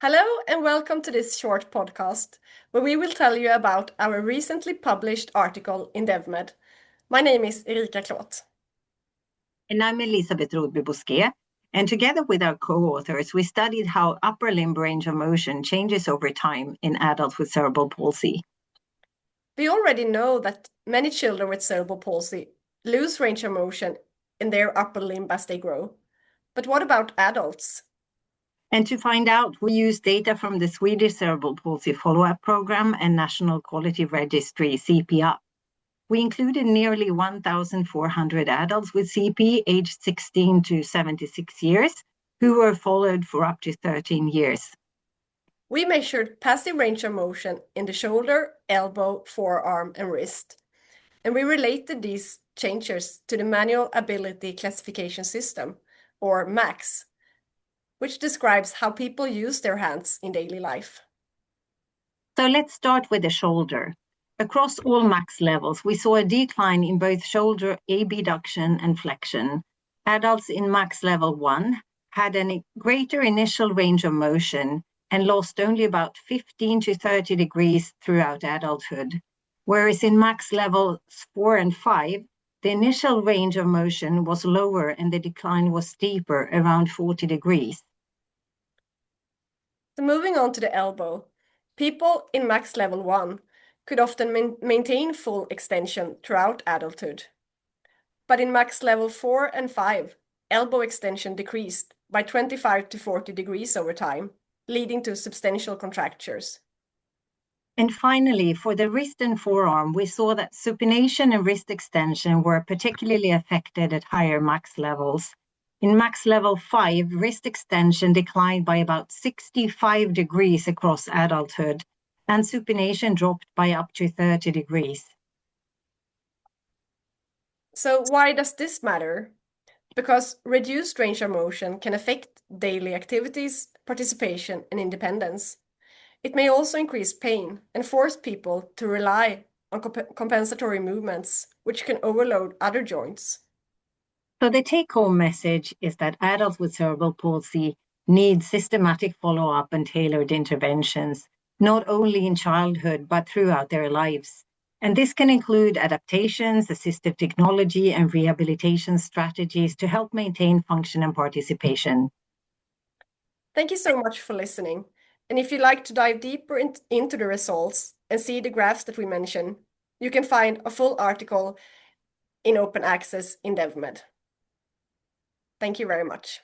Hello and welcome to this short podcast, where we will tell you about our recently published article in DevMed. My name is Erika Cloodt. And I'm Elisabet Rodby-Bousquet. And together with our co-authors, we studied how upper limb range of motion changes over time in adults with cerebral palsy. We already know that many children with cerebral palsy lose range of motion in their upper limb as they grow. But what about adults? And to find out, we used data from the Swedish Cerebral Palsy Follow-up Program and National Quality Registry, CP-UP. We included nearly 1,400 adults with CP aged 16 to 76 years who were followed for up to 13 years. We measured passive range of motion in the shoulder, elbow, forearm, and wrist. And we related these changes to the Manual Ability Classification System, or MACS, which describes how people use their hands in daily life. So let's start with the shoulder. Across all max levels, we saw a decline in both shoulder abduction and flexion. Adults in max level 1 had a greater initial range of motion and lost only about 15 to 30 degrees throughout adulthood, whereas in max levels 4 and 5, the initial range of motion was lower and the decline was steeper, around 40 degrees. So moving on to the elbow, people in max level 1 could often maintain full extension throughout adulthood. But in max level 4 and 5, elbow extension decreased by 25 to 40 degrees over time, leading to substantial contractures. And finally, for the wrist and forearm, we saw that supination and wrist extension were particularly affected at higher max levels. In max level 5, wrist extension declined by about 65 degrees across adulthood, and supination dropped by up to 30 degrees. So why does this matter? Because reduced range of motion can affect daily activities, participation, and independence. It may also increase pain and force people to rely on compensatory movements, which can overload other joints. So the take-home message is that adults with cerebral palsy need systematic follow-up and tailored interventions, not only in childhood, but throughout their lives. And this can include adaptations, assistive technology, and rehabilitation strategies to help maintain function and participation. Thank you so much for listening. And if you'd like to dive deeper into the results and see the graphs that we mentioned, you can find a full article in open access in DevMed. Thank you very much.